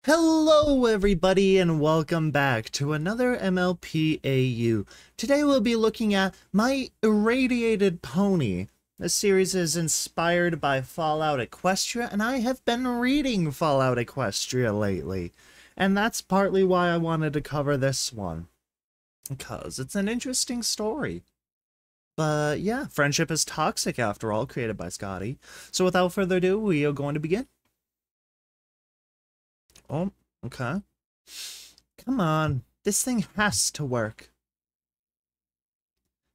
Hello everybody and welcome back to another MLP AU. Today we'll be looking at my Irradiated pony. This series is inspired by Fallout Equestria, and I have been reading Fallout Equestria lately. And that's partly why I wanted to cover this one, because it's an interesting story. But yeah, friendship is toxic after all, created by Scotty. So without further ado, we are going to begin. Oh, okay. Come on. This thing has to work.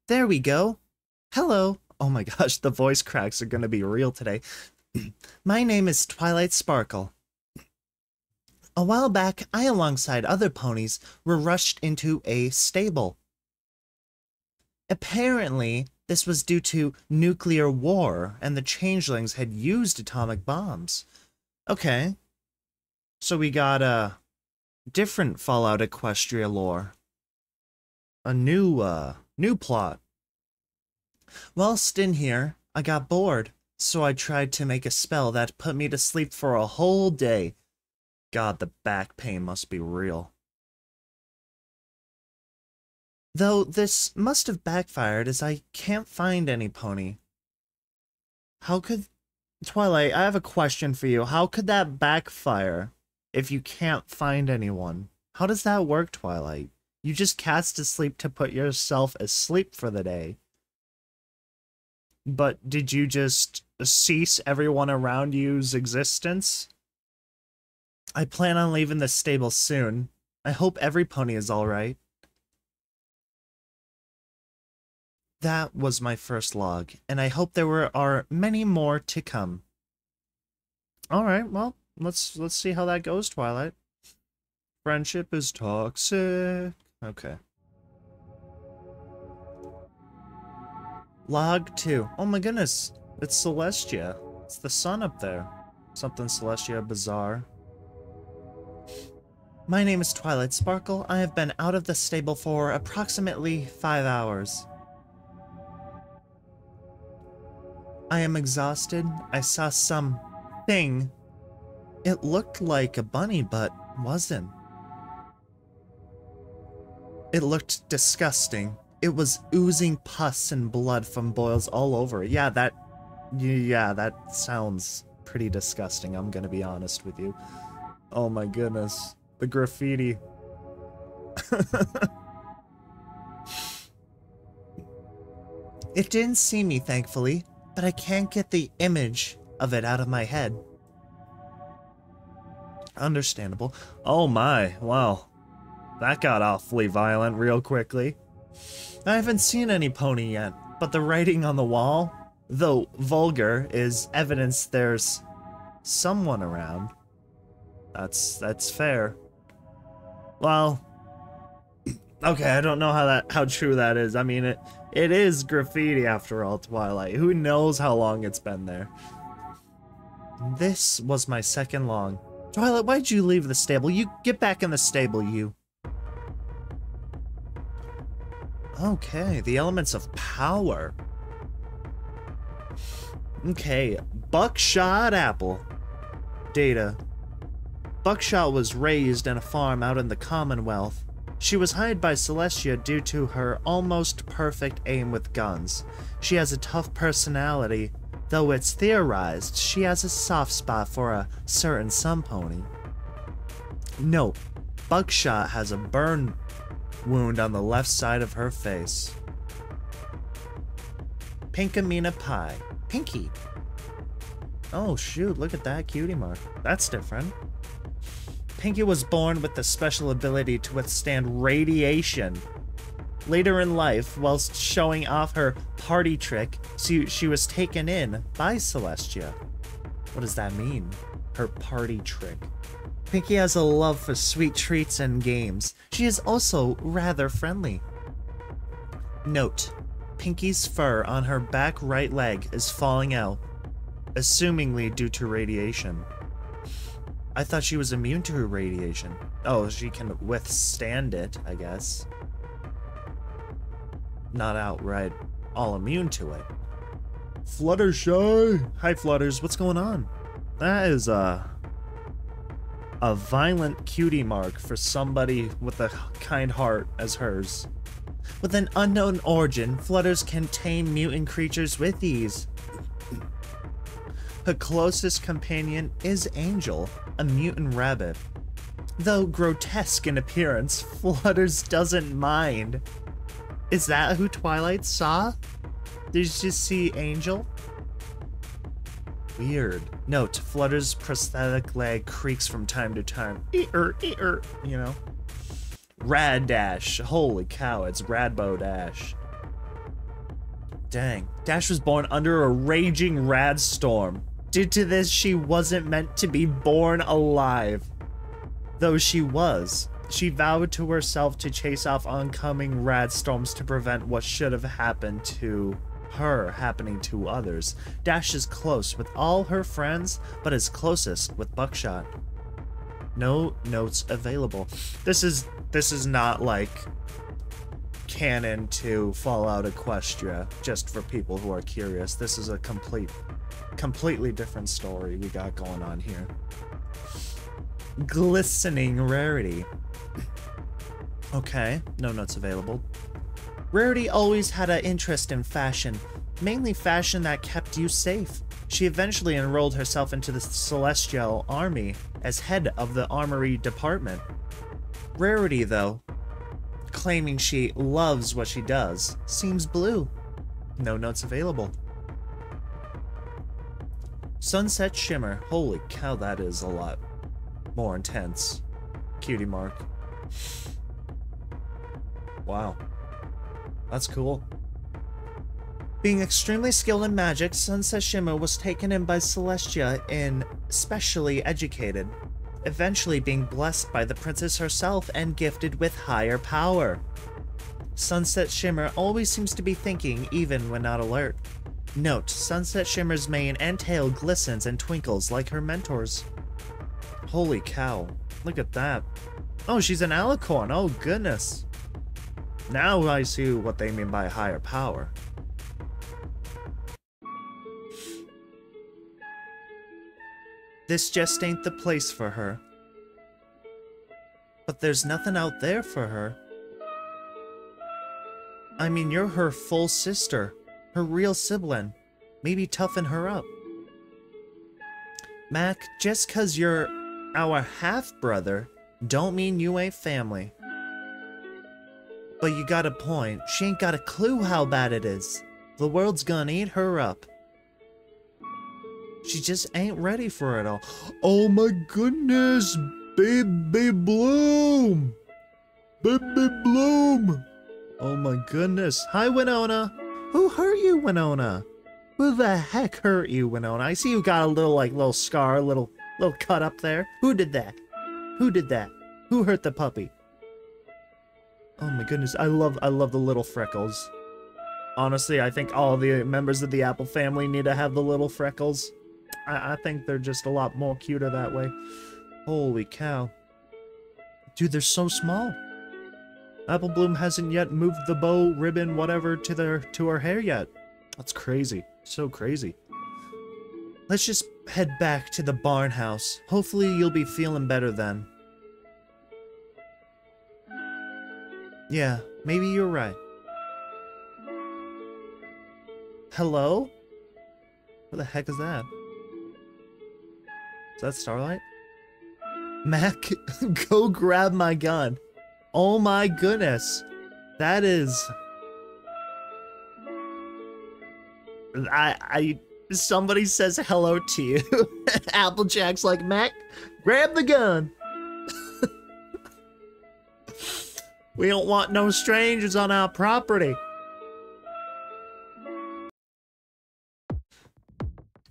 There we go. Hello. Oh my gosh, the voice cracks are gonna be real today. My name is Twilight Sparkle. A while back, I alongside other ponies were rushed into a stable. Apparently, this was due to nuclear war, and the changelings had used atomic bombs. Okay. So we got a different Fallout Equestria lore. A new plot. Whilst in here, I got bored, so I tried to make a spell that put me to sleep for a whole day. God, the back pain must be real. Though this must have backfired, as I can't find any pony. How could... Twilight, I have a question for you. How could that backfire if you can't find anyone? How does that work, Twilight? You just cast asleep to put yourself asleep for the day. But did you just cease everyone around you's existence? I plan on leaving the stable soon. I hope every pony is alright. That was my first log, and I hope there are many more to come. Alright, well, let's see how that goes, Twilight. Friendship is toxic. Okay. Log 2. Oh my goodness. It's Celestia. It's the sun up there. Something Celestia bizarre. My name is Twilight Sparkle. I have been out of the stable for approximately 5 hours. I am exhausted. I saw something. It looked like a bunny, but wasn't. It looked disgusting. It was oozing pus and blood from boils all over it. Yeah, that sounds pretty disgusting, I'm gonna be honest with you. Oh my goodness. The graffiti. It didn't see me, thankfully, but I can't get the image of it out of my head. Understandable. Oh my, wow. That got awfully violent real quickly. I haven't seen any pony yet, but the writing on the wall, though vulgar, is evidence there's someone around. That's fair. Well, okay, I don't know how true that is. I mean, it is graffiti after all, Twilight. Who knows how long it's been there? This was my second log. Twilight, why'd you leave the stable? You get back in the stable, you. Okay, the elements of power. Okay, Buckshot Apple. Data. Buckshot was raised in a farm out in the Commonwealth. She was hired by Celestia due to her almost perfect aim with guns. She has a tough personality, though it's theorized she has a soft spot for a certain sun pony. Note, Buckshot has a burn wound on the left side of her face. Pinkamena Pie. Pinky. Oh shoot, look at that cutie mark. That's different. Pinky was born with the special ability to withstand radiation. Later in life, whilst showing off her party trick, she was taken in by Celestia. What does that mean? Her party trick. Pinky has a love for sweet treats and games. She is also rather friendly. Note, Pinky's fur on her back right leg is falling out, assumingly due to radiation. I thought she was immune to radiation. Oh, she can withstand it, I guess. Not outright all immune to it. Fluttershy! Hi, Flutters, what's going on? That is, A violent cutie mark for somebody with a kind heart as hers. With an unknown origin, Flutters can tame mutant creatures with ease. Her closest companion is Angel, a mutant rabbit. Though grotesque in appearance, Flutters doesn't mind. Is that who Twilight saw? Did you just see Angel? Weird. Note, Flutter's prosthetic leg creaks from time to time. You know? Rad Dash. Holy cow, it's Radbo Dash. Dang. Dash was born under a raging rad storm. Due to this, she wasn't meant to be born alive. Though she was. She vowed to herself to chase off oncoming rad storms to prevent what should have happened to her happening to others. Dash is close with all her friends, but is closest with Buckshot. No notes available. This is not like canon to Fallout Equestria, just for people who are curious. This is a completely different story we got going on here. Glistening rarity. Okay, no notes available. Rarity always had an interest in fashion, mainly fashion that kept you safe. She eventually enrolled herself into the Celestial Army as head of the Armory Department. Rarity, though, claiming she loves what she does, seems blue. No notes available. Sunset Shimmer. Holy cow, that is a lot more intense. Cutie mark. Wow. That's cool. Being extremely skilled in magic, Sunset Shimmer was taken in by Celestia and specially educated, eventually being blessed by the princess herself and gifted with higher power. Sunset Shimmer always seems to be thinking even when not alert. Note, Sunset Shimmer's mane and tail glistens and twinkles like her mentor's. Holy cow, look at that. Oh, she's an alicorn, oh goodness. Now I see what they mean by higher power. This just ain't the place for her. But there's nothing out there for her. I mean, you're her full sister, her real sibling. Maybe toughen her up. Mac, just 'cause you're our half-brother, don't mean you ain't family. But you got a point. She ain't got a clue how bad it is. The world's gonna eat her up. She just ain't ready for it all. Oh my goodness! Baby Bloom! Baby Bloom! Oh my goodness. Hi, Winona! Who hurt you, Winona? Who the heck hurt you, Winona? I see you got a little scar, little cut up there. Who did that? Who did that? Who hurt the puppy? Oh my goodness, I love the little freckles. Honestly, I think all the members of the Apple family need to have the little freckles. I think they're just a lot more cuter that way. Holy cow. Dude, they're so small. Apple Bloom hasn't yet moved the bow, ribbon, whatever to her hair yet. That's crazy. So crazy. Let's just head back to the barn house. Hopefully you'll be feeling better then. Yeah, maybe you're right. Hello? What the heck is that? Is that Starlight? Mac, go grab my gun. Oh my goodness. That is... Somebody says hello to you. Applejack's like, Mac, grab the gun. We don't want no strangers on our property.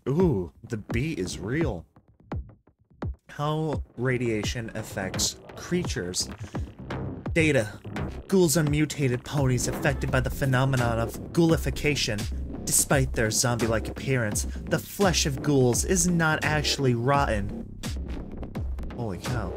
Ooh, the beat is real. How radiation affects creatures. Data. Ghouls are mutated ponies affected by the phenomenon of ghoulification. Despite their zombie-like appearance, the flesh of ghouls is not actually rotten. Holy cow.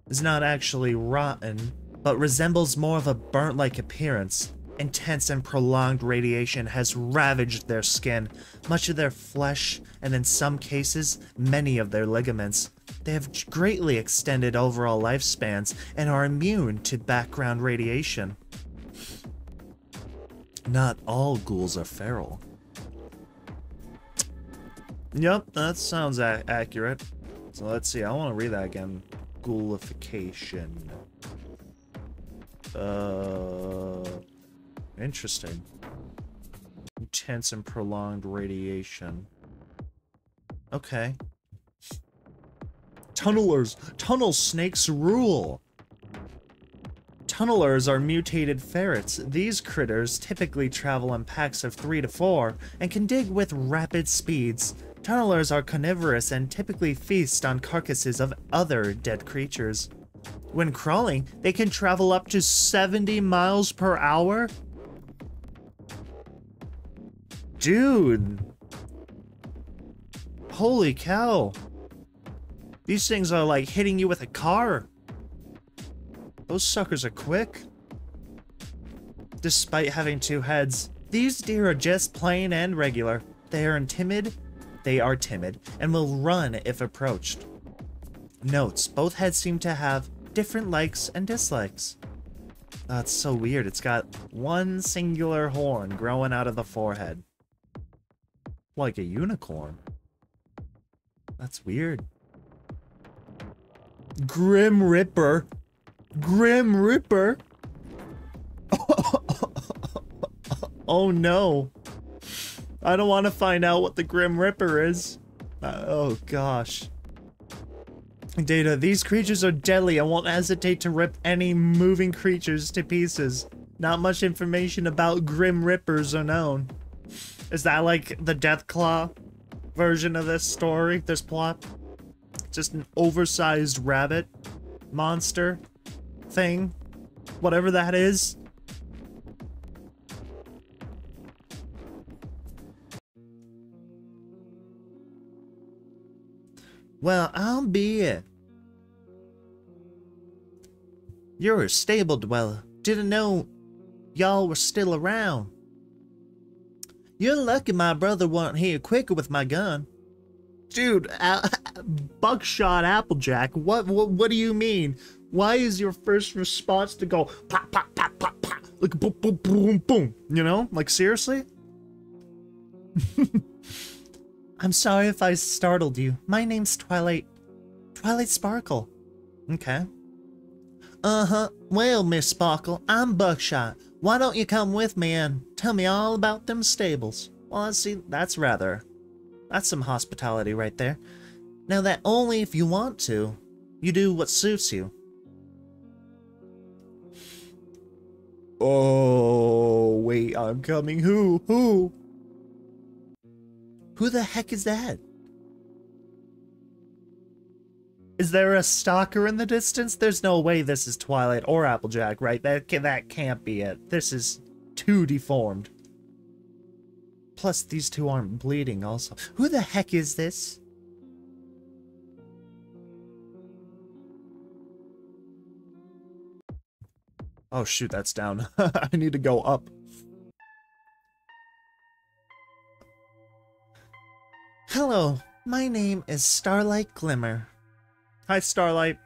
Is not actually rotten, but resembles more of a burnt-like appearance. Intense and prolonged radiation has ravaged their skin, much of their flesh, and in some cases, many of their ligaments. They have greatly extended overall lifespans and are immune to background radiation. Not all ghouls are feral. Yep, that sounds accurate. So let's see, I want to read that again. Ghoulification. Interesting. Intense and prolonged radiation. Okay. Tunnelers. Tunnel snakes rule. Tunnelers are mutated ferrets. These critters typically travel in packs of 3 to 4 and can dig with rapid speeds. Tunnelers are carnivorous and typically feast on carcasses of other dead creatures. When crawling, they can travel up to 70 miles per hour? Dude. Holy cow. These things are like hitting you with a car. Those suckers are quick. Despite having 2 heads, these deer are just plain and regular. They are timid and will run if approached. Notes, both heads seem to have different likes and dislikes. That's so weird. It's got one singular horn growing out of the forehead. Like a unicorn. That's weird. Grim Ripper. Grim Ripper. Oh no. I don't want to find out what the Grim Ripper is. Oh gosh. Data, these creatures are deadly and won't hesitate to rip any moving creatures to pieces. Not much information about Grim Rippers are known. Is that like the Deathclaw version of this story, this plot? Just an oversized rabbit monster thing, whatever that is. Well, I'll be it. You're a stable dweller. Didn't know y'all were still around. You're lucky my brother wasn't here quicker with my gun. Dude, Buckshot Applejack, what do you mean? Why is your first response to go pop, pop, pop, pop, pop, like boom, boom, boom, boom, you know? Like, seriously? I'm sorry if I startled you. My name's Twilight Sparkle. Okay. Uh-huh. Well, Miss Sparkle, I'm Buckshot. Why don't you come with me and tell me all about them stables? Well, see, that's some hospitality right there. Now that only if you want to. You do what suits you. Oh, wait, I'm coming. Who? Who the heck is that? Is there a stalker in the distance? There's no way this is Twilight or Applejack, right? That can't be it. This is too deformed. Plus, these two aren't bleeding also. Who the heck is this? Oh shoot, that's down. I need to go up. Hello, my name is Starlight Glimmer. Hi, Starlight.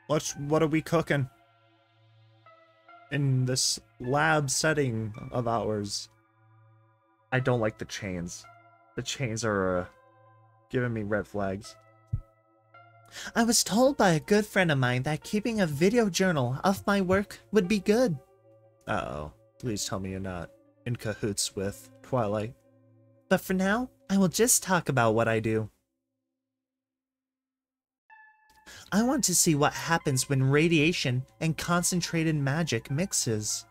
What are we cooking? In this lab setting of ours. I don't like the chains. The chains are giving me red flags. I was told by a good friend of mine that keeping a video journal of my work would be good. Uh-oh. Please tell me you're not in cahoots with Twilight. But for now, I will just talk about what I do. I want to see what happens when radiation and concentrated magic mixes.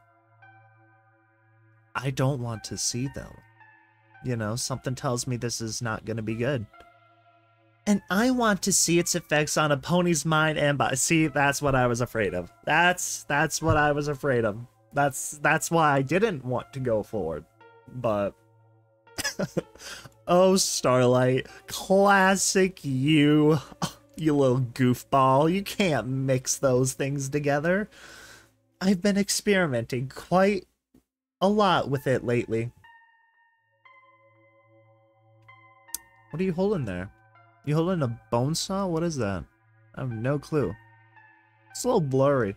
I don't want to see, though. You know, something tells me this is not going to be good. And I want to see its effects on a pony's mind and body. See, that's what I was afraid of. That's what I was afraid of. That's why I didn't want to go forward. But oh, Starlight, classic you. You little goofball. You can't mix those things together. I've been experimenting quite a lot with it lately. What are you holding there? You holding a bone saw? What is that? I have no clue. It's a little blurry.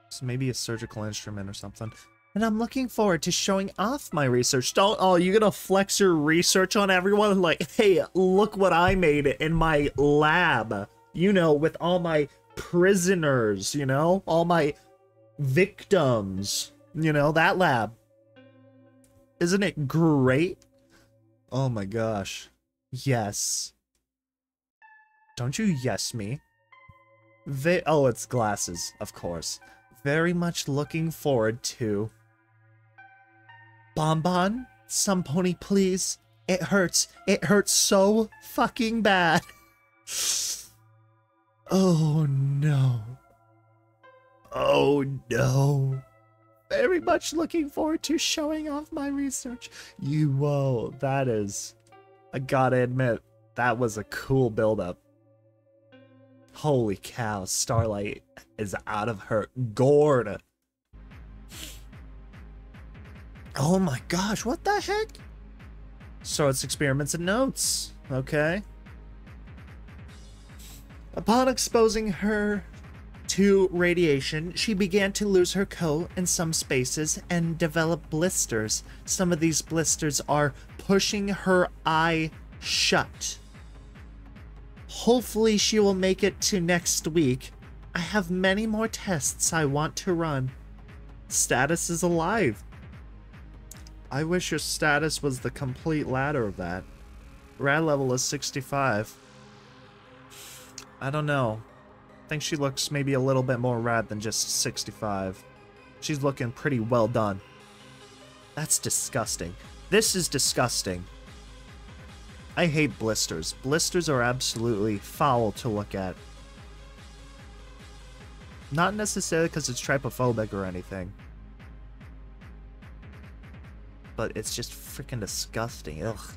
It's maybe a surgical instrument or something. And I'm looking forward to showing off my research. Oh, you gonna flex your research on everyone? Like, hey, look what I made in my lab. You know, with all my prisoners, you know? All my victims. You know, that lab. Isn't it great? Oh my gosh. Yes. Don't you yes me? Oh, it's glasses, of course. Very much looking forward to... Bonbon? Some pony, please. It hurts. It hurts so fucking bad. Oh no. Oh no. Very much looking forward to showing off my research. Whoa, that is... I gotta admit, that was a cool build-up. Holy cow, Starlight is out of her gourd. Oh my gosh, what the heck? Starlight's experiments and notes. Okay. Upon exposing her to radiation, she began to lose her coat in some spaces and develop blisters. Some of these blisters are pushing her eye shut. Hopefully she will make it to next week. I have many more tests I want to run. Status is alive. I wish your status was the complete ladder of that. Rad level is 65. I don't know. I think she looks maybe a little bit more rad than just 65. She's looking pretty well done. That's disgusting. This is disgusting. I hate blisters. Blisters are absolutely foul to look at. Not necessarily because it's trypophobic or anything. But it's just freaking disgusting. Ugh.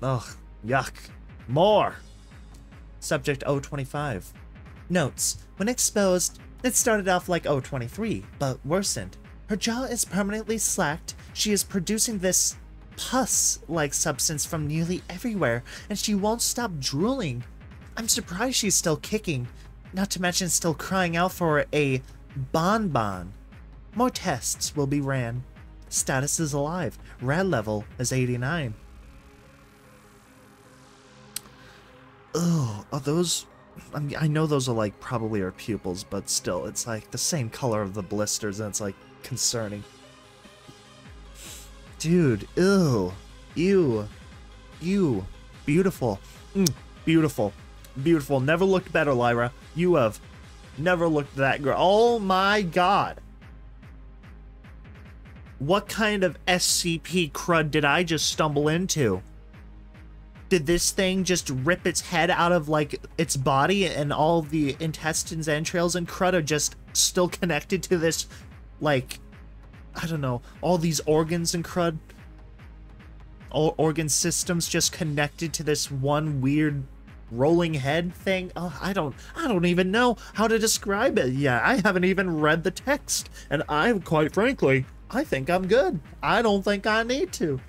Ugh. Yuck. More! Subject 025. Notes. When exposed, it started off like 023, but worsened. Her jaw is permanently slacked. She is producing this pus-like substance from nearly everywhere, and she won't stop drooling. I'm surprised she's still kicking, not to mention still crying out for a bonbon. More tests will be ran. Status is alive. Rad level is 89. Oh, are those... I mean, I know those are like probably her pupils, but still, it's like the same color of the blisters, and it's like concerning. Dude, ew. Ew. Ew. Beautiful. Beautiful. Beautiful. Never looked better, Lyra. You have never looked that girl. Oh my god. What kind of SCP crud did I just stumble into? Did this thing just rip its head out of, like, its body and all the intestines, entrails, and crud are just still connected to this, like, I don't know, all these organs and crud? All organ systems just connected to this one weird rolling head thing? Oh, I don't even know how to describe it. Yeah, I haven't even read the text, and quite frankly, I think I'm good. I don't think I need to.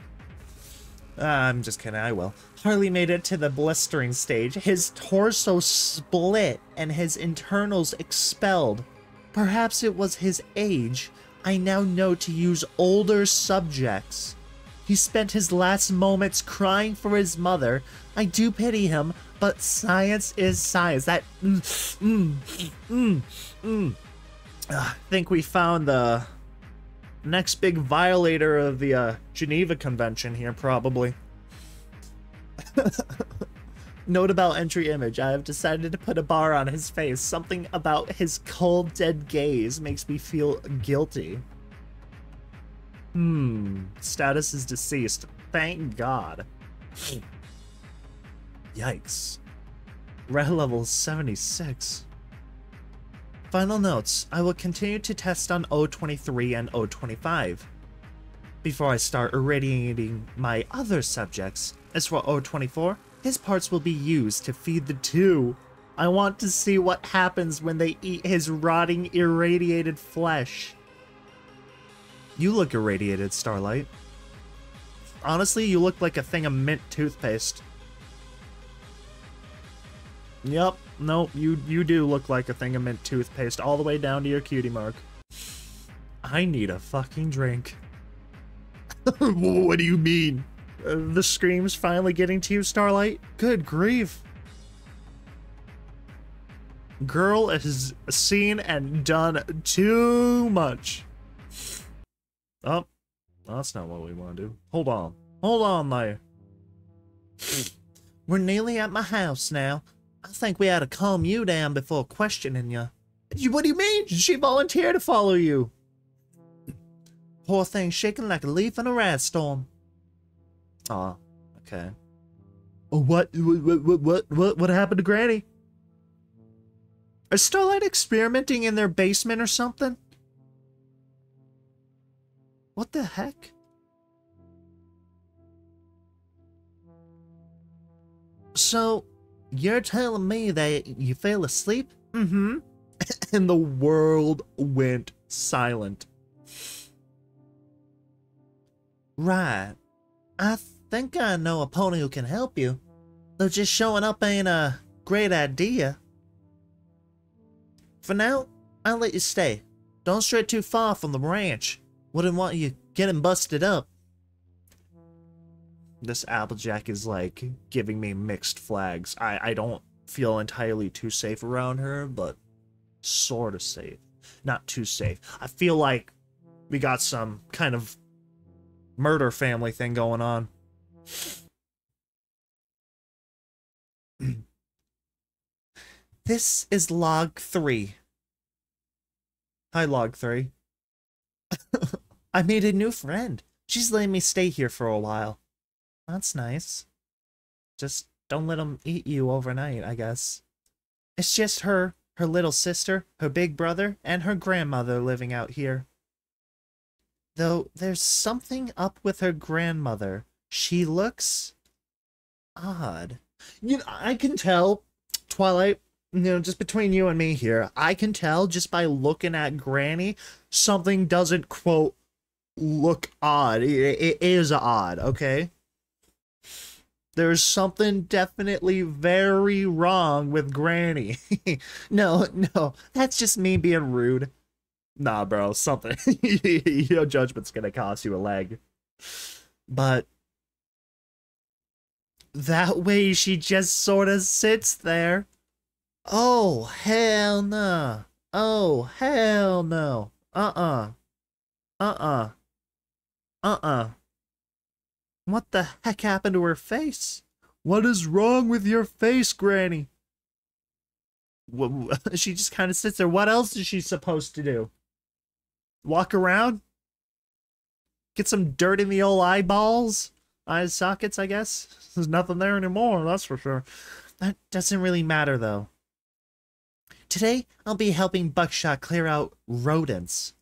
I'm just kidding, I will. Harley made it to the blistering stage. His torso split and his internals expelled. Perhaps it was his age. I now know to use older subjects. He spent his last moments crying for his mother. I do pity him, but science is science. That... I think we found the next big violator of the Geneva Convention here, probably. Note about entry image. I have decided to put a bar on his face. Something about his cold, dead gaze makes me feel guilty. Status is deceased. Thank God. Yikes. Red level 76. Final notes. I will continue to test on 023 and 025 before I start irradiating my other subjects. As for 024, his parts will be used to feed the two I want to see what happens when they eat his rotting, irradiated flesh. You look irradiated, Starlight. Honestly, you look like a thing of mint toothpaste. Yep, nope, you do look like a thing of mint toothpaste all the way down to your cutie mark. I need a fucking drink. What do you mean? The scream's finally getting to you, Starlight? Good grief. Girl has seen and done too much. Oh, that's not what we want to do. Hold on. Hold on there. We're nearly at my house now. I think we ought to calm you down before questioning you. What do you mean? She volunteered to follow you. Poor thing shaking like a leaf in a rat storm. Aw, okay. What happened to Granny? Is Starlight experimenting in their basement or something? What the heck? So, you're telling me that you fell asleep? Mm-hmm. And the world went silent. Right. I think I know a pony who can help you. Though just showing up ain't a great idea. For now, I'll let you stay. Don't stray too far from the ranch. Wouldn't want you getting busted up. This Applejack is like giving me mixed flags. I don't feel entirely too safe around her, but sort of safe. Not too safe. I feel like we got some kind of murder family thing going on. This is log 3. Hi, log 3. I made a new friend. She's letting me stay here for a while. That's nice. Just don't let them eat you overnight, I guess. It's just her little sister, her big brother, and her grandmother living out here. Though there's something up with her grandmother. She looks odd. You know, I can tell, Twilight, you know, just between you and me here, I can tell just by looking at Granny, something doesn't, quote, look odd. It is odd, okay? There's something definitely very wrong with Granny. No, that's just me being rude. Nah, bro, something. Your judgment's gonna cost you a leg. But that way she just sort of sits there. Oh, hell no. Oh, hell no. Uh-uh. What the heck happened to her face? What is wrong with your face, Granny? She just kind of sits there. What else is she supposed to do? Walk around? Get some dirt in the old eyeballs? Eye sockets, I guess? There's nothing there anymore, that's for sure. That doesn't really matter, though. Today, I'll be helping Buckshot clear out rodents.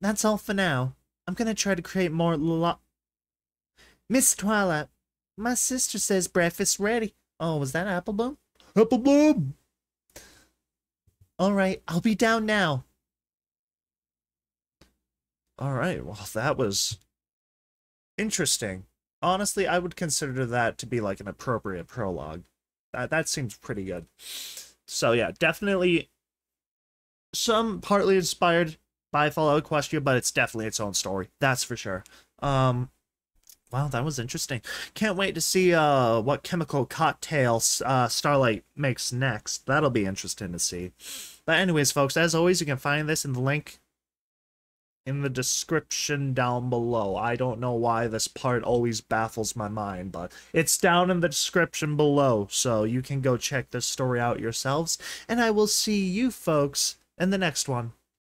That's all for now. I'm gonna try to create more Miss Twilight, my sister says breakfast's ready. Oh, was that Apple Bloom? Apple Bloom! Alright, I'll be down now. Alright, well, that was interesting. Honestly, I would consider that to be like an appropriate prologue. That seems pretty good. So yeah, definitely some partly inspired by Fallout Equestria, but it's definitely its own story. That's for sure. Wow, that was interesting. Can't wait to see what chemical cocktails Starlight makes next. That'll be interesting to see. But anyways, folks, as always, you can find this in the link in the description down below. I don't know why this part always baffles my mind, but it's down in the description below, so you can go check this story out yourselves, and I will see you folks in the next one.